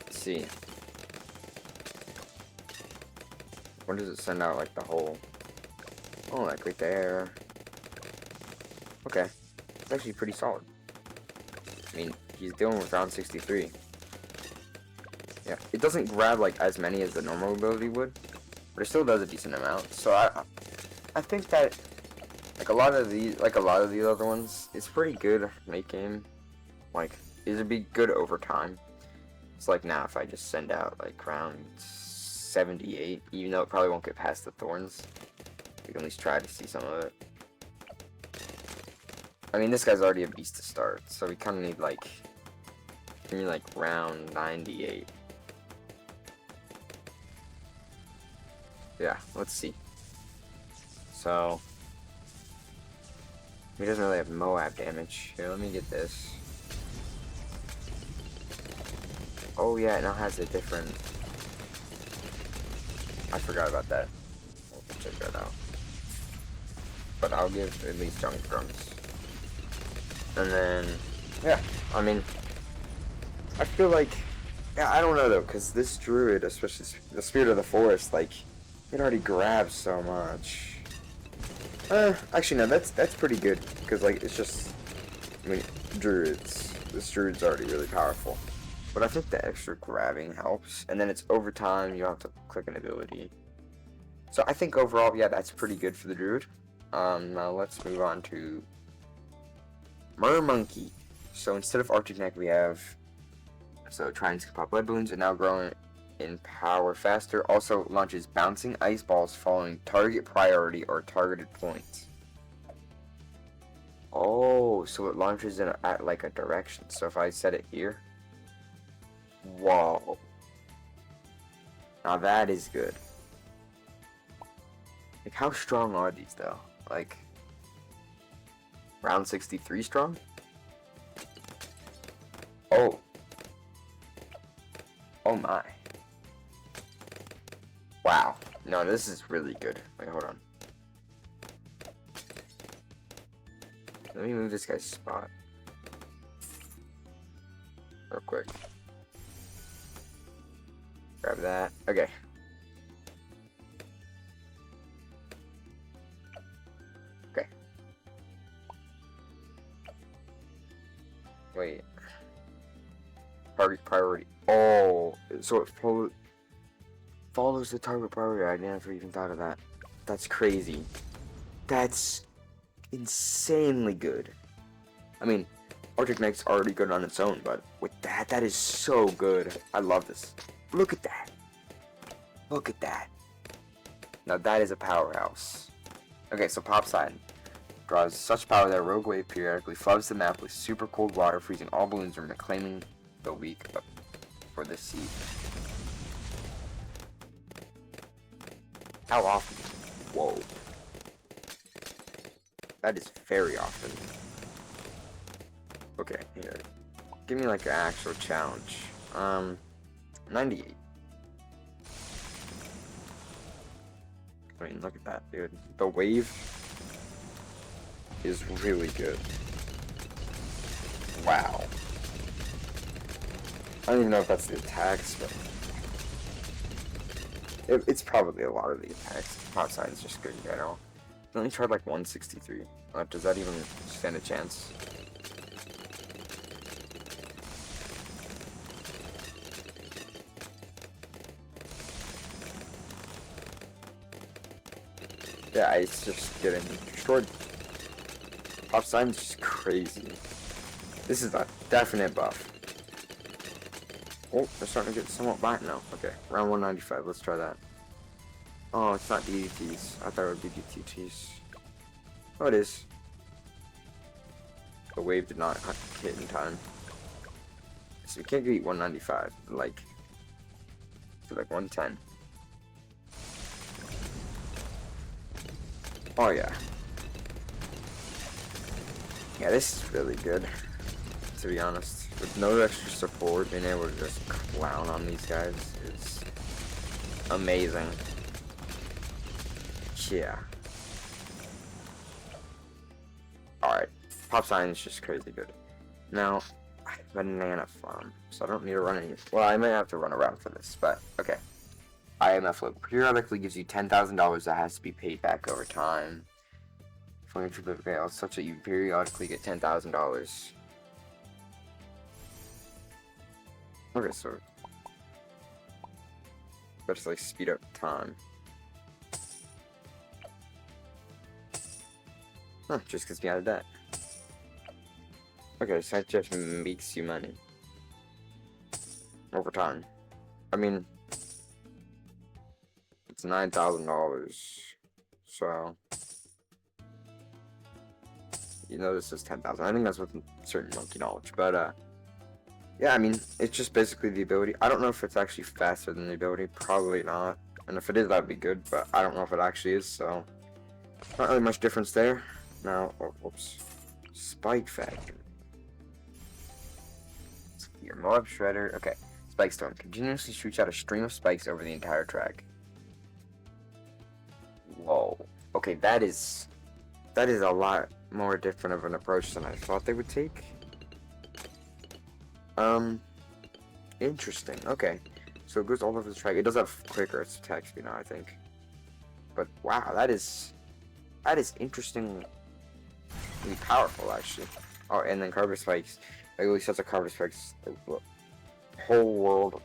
let's see. When does it send out like the whole? Oh, like right there. Okay, it's actually pretty solid. I mean, he's dealing with round 63. Yeah, it doesn't grab like as many as the normal ability would, but it still does a decent amount. So I think that like a lot of these other ones, it's pretty good late game. Like, it'd be good over time. It's like now if I just send out like round 78, even though it probably won't get past the thorns, we can at least try to see some of it. I mean, this guy's already a beast to start, so we kind of need like round 98. Yeah, let's see. So, he doesn't really have Moab damage. Here, let me get this. Oh yeah, it now has a different... I forgot about that. We'll check that out. But I'll give at least junk drums. And then, yeah, I mean, I feel like, yeah, I don't know though, because this druid, especially the Spirit of the Forest, like, it already grabs so much. Actually no, that's pretty good, because like, it's just, I mean, this druid's already really powerful. But I think the extra grabbing helps, and then it's overtime, you don't have to click an ability. So I think overall, yeah, that's pretty good for the druid. Now let's move on to Mermonkey. So instead of Arctic Neck, we have, so try and skip pop lead balloons, and now growing in power faster. Also launches bouncing ice balls following target priority or targeted points. Oh, so it launches at like a direction. So if I set it here, whoa. Now that is good. Like, how strong are these though? Like, round 63 strong? Oh. Oh my. Wow. No, this is really good. Wait, hold on. Let me move this guy's spot real quick. Grab that. Okay. Okay. Wait. Target priority. Oh, so it follows the target priority. I never even thought of that. That's crazy. That's insanely good. I mean, Arctic Knight's already good on its own, but with that, that is so good. I love this. Look at that. Look at that. Now that is a powerhouse. Okay, so Pop Side draws such power that Rogue Wave periodically floods the map with super cold water, freezing all balloons and reclaiming the weak for the seed. How often? Whoa. That is very often. Okay, here. Give me like an actual challenge. 98. I mean, look at that, dude. The wave is really good. Wow. I don't even know if that's the attacks, but it's probably a lot of the attacks. Pop Side is just good in general. I only tried like 163. Does that even stand a chance? Yeah, it's just getting destroyed. Pop Side's just crazy. This is a definite buff. Oh, they're starting to get somewhat back now. Okay, round 195. Let's try that. Oh, it's not DDTs. I thought it would be DDTs. Oh, it is. The wave did not hit in time. So we can't beat 195. Like, to like 110. Oh, yeah. Yeah, this is really good, to be honest. With no extra support, being able to just clown on these guys is amazing. Yeah. Alright. Pop Sign is just crazy good. Now, I have a banana farm, so I don't need to run any. Well, I might have to run around for this, but okay. IMF loan periodically gives you $10,000 that has to be paid back over time. Financial fails such that you periodically get $10,000. Okay, so let's like speed up time. Huh, just because we added that. Okay, so that just makes you money over time. I mean, it's $9,000, so you know this is 10,000. I think that's with certain monkey knowledge, but yeah, I mean, it's just basically the ability. I don't know if it's actually faster than the ability. Probably not. And if it is, that'd be good, but I don't know if it actually is, so not really much difference there. Now, oh, whoops. Spike Factor. Your Moab Shredder. Okay. Spike Storm continuously shoots out a stream of spikes over the entire track. Whoa. Okay, that is a lot more different of an approach than I thought they would take. Interesting. Okay. So it goes all over the track. It does have quicker attack speed now, I think. But wow, that is interestingly powerful, actually. Oh, and then Carver Spikes. Regularly sets a Carver Spikes the whole world,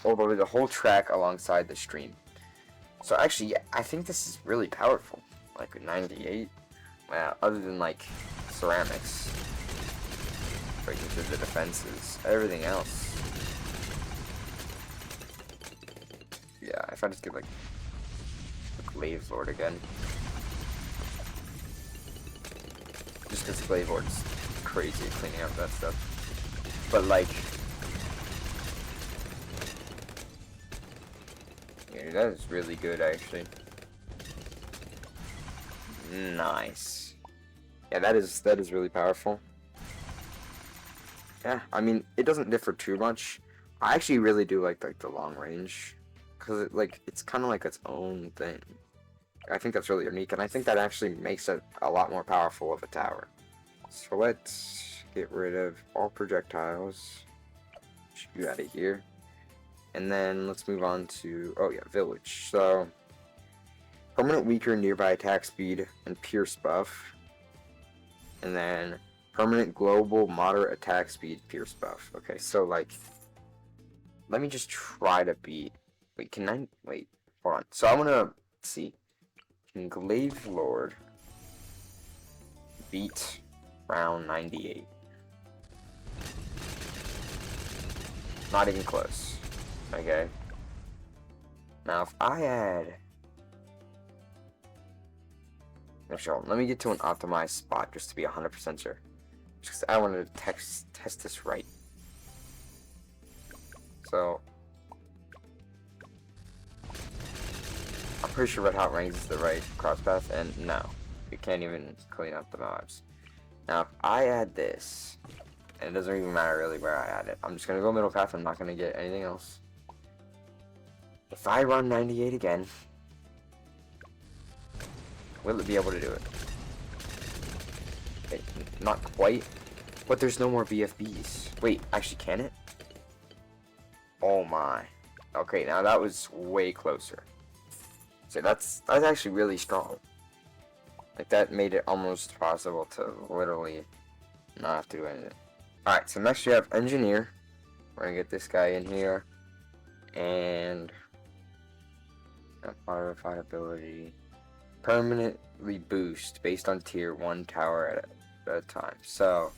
over the whole track alongside the stream. So actually, yeah, I think this is really powerful. Like with 98, other than like ceramics, breaking through the defenses, everything else. Yeah, if I just get like Glaive Lord again. Just because Glaive Lord's crazy at cleaning up that stuff. But like, yeah, that is really good actually. Nice. Yeah, that is really powerful. Yeah, I mean, it doesn't differ too much. I actually really do like the long range. Because it's kind of like its own thing. I think that's really unique, and I think that actually makes it a lot more powerful of a tower. So let's get rid of all projectiles. Shoot you out of here. And then let's move on to, oh yeah, Village. So, permanent weaker nearby attack speed and pierce buff. And then permanent global moderate attack speed pierce buff. Okay, so like, let me just try to beat. Wait, can I? Wait, hold on. So I'm gonna see. Can Glaive Lord beat round 98? Not even close. Okay. Now, if I add. Actually, let me get to an optimized spot just to be 100% sure. Just because I wanted to test this right. So. I'm pretty sure Red Hot Rings is the right cross path, and no, you can't even clean up the mobs. Now, if I add this, and it doesn't even matter really where I add it, I'm just gonna go middle path. I'm not gonna get anything else. If I run 98 again, will it be able to do it? Not quite, but there's no more BFBs. Wait, actually, can it? Oh my. Okay, now that was way closer. So that's actually really strong. Like, that made it almost possible to literally not have to do anything. Alright, so next you have Engineer. We're gonna get this guy in here. And modified ability. Permanently boost based on tier 1 tower at a time. So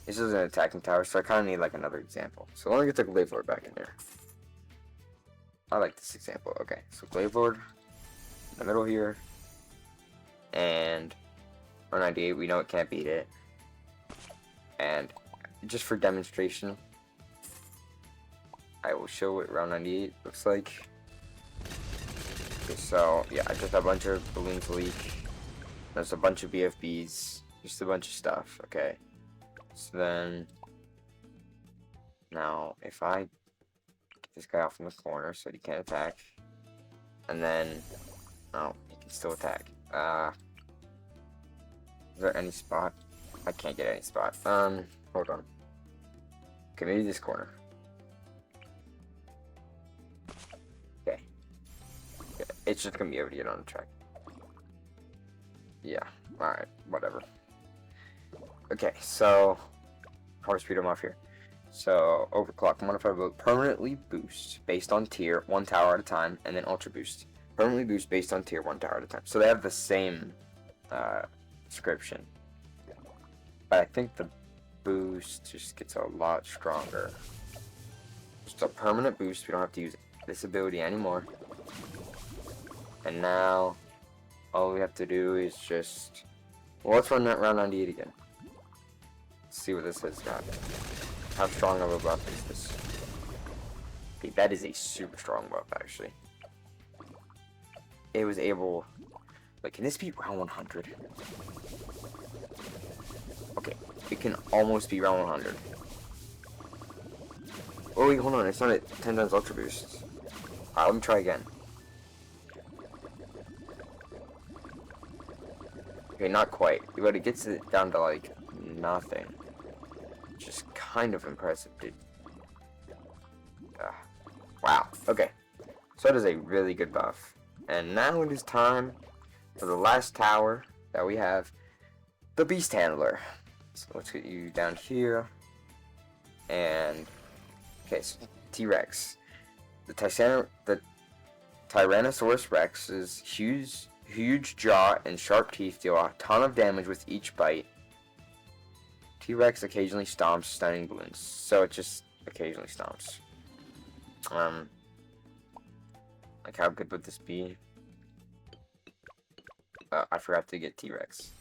this is an attacking tower, so I kinda need like another example. So let me get the Glaive Lord back in here. I like this example. Okay, so Glaive Lord in the middle here, and round 98, we know it can't beat it. And just for demonstration, I will show what round 98 looks like. Okay, so yeah, I just have a bunch of balloons leak. There's a bunch of BFBs, just a bunch of stuff. Okay, so then now if I get this guy off in the corner so he can't attack, and then oh, he can still attack. Is there any spot? I can't get any spot. Hold on. Okay, maybe this corner. Okay. Yeah, it's just gonna be able to get on the track. Yeah. Alright, whatever. Okay, so how to speed him off here. So overclock, modified will permanently boost based on tier 1 tower at a time, and then ultra boost. Permanently boost based on tier 1 tower at a time. So they have the same description. But I think the boost just gets a lot stronger. Just a permanent boost, we don't have to use this ability anymore. And now all we have to do is just, well, let's run that round 98 again. Let's see what this has got. How strong of a buff is this? Okay, that is a super strong buff actually. it was able. Like, can this be round 100? Okay, it can almost be round 100. Oh wait, hold on, it's not at 10 times Ultra Boost. Alright, let me try again. Okay, not quite, but it gets it down to like nothing. Which is kind of impressive, dude. Wow, okay. So that is a really good buff. And now it is time for the last tower that we have, the Beast Handler. So let's get you down here. And okay, so T-Rex. The Tyrannosaurus Rex's huge jaw and sharp teeth deal a ton of damage with each bite. T-Rex occasionally stomps stunning balloons, so it just occasionally stomps. Like, how good would this be? I forgot to get T-Rex.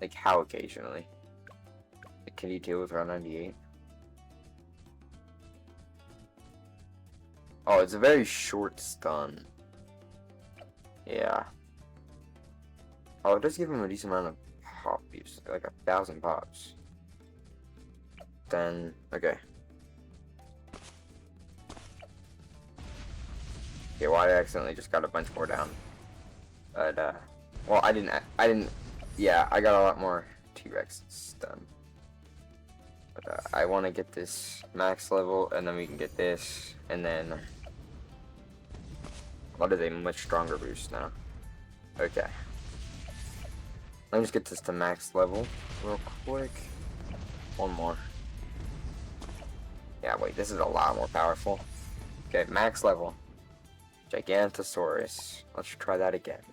Like, how occasionally? Like, can you deal with round 98? Oh, it's a very short stun. Yeah. Oh, it does give him a decent amount of pop use, like 1,000 pops. Then, okay. Okay, well, I accidentally just got a bunch more down. But, well, I didn't, yeah, I got a lot more T-Rex done. But, I want to get this max level, and then we can get this, and then, what is a much stronger boost now? Okay. Let me just get this to max level real quick. One more. Yeah, wait, this is a lot more powerful. Okay, max level. Gigantosaurus. Let's try that again.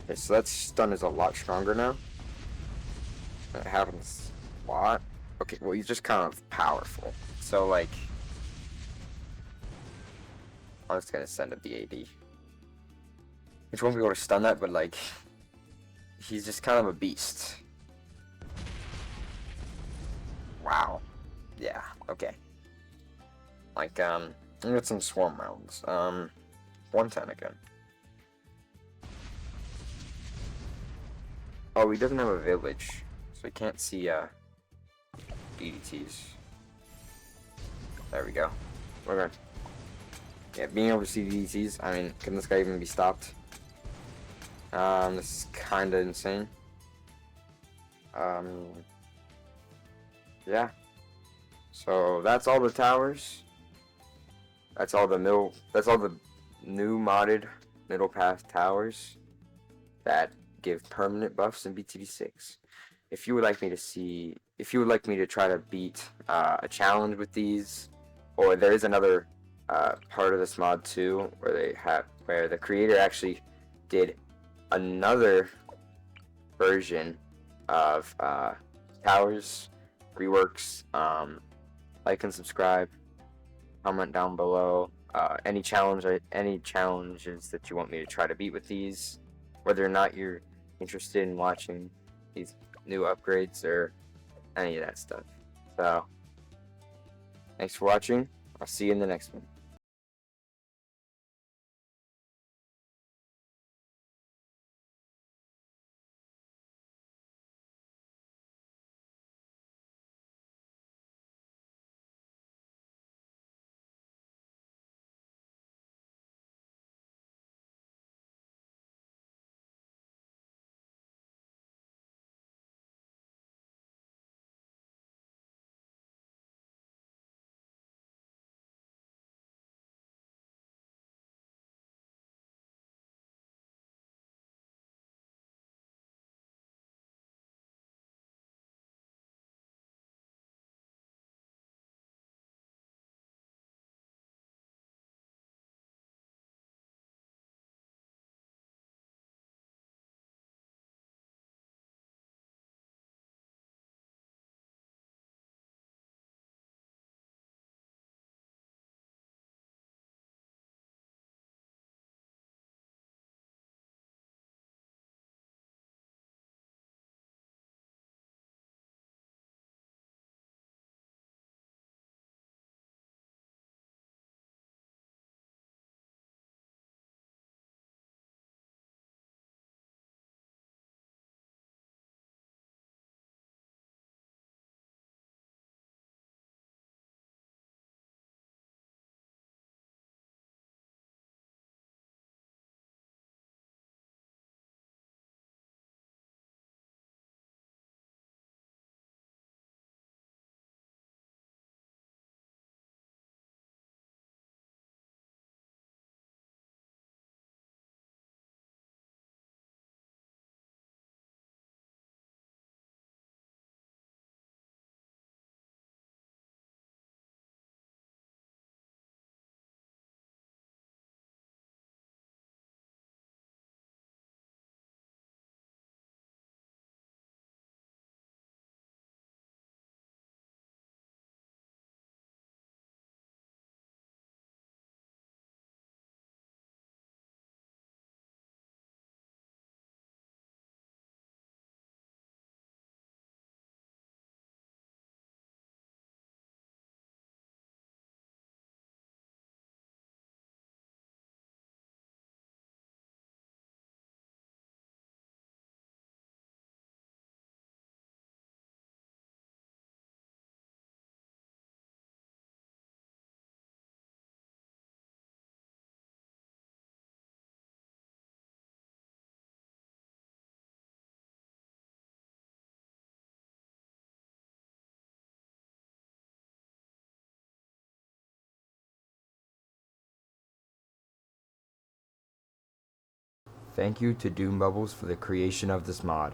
Okay, so that stun is a lot stronger now. That happens a lot. Okay, well, he's just kind of powerful. So, like, I'm just gonna send a BAD. Which won't be able to stun that, but, like, he's just kind of a beast. Wow. Yeah, okay. Like, let me get some swarm rounds. 110 again. Oh, he doesn't have a village, so he can't see, BDTs. There we go. We're good. Yeah, being able to see BDTs, I mean, can this guy even be stopped? This is kinda insane. Yeah. So, that's all the towers. That's all the new modded middle path towers that give permanent buffs in BTD6. If you would like me to try to beat a challenge with these, or there is another part of this mod too, where the creator actually did another version of towers reworks. Like and subscribe. Comment down below any challenges that you want me to try to beat with these, whether or not you're interested in watching these new upgrades or any of that stuff. So, thanks for watching. I'll see you in the next one. Thank you to Doom Bubbles for the creation of this mod.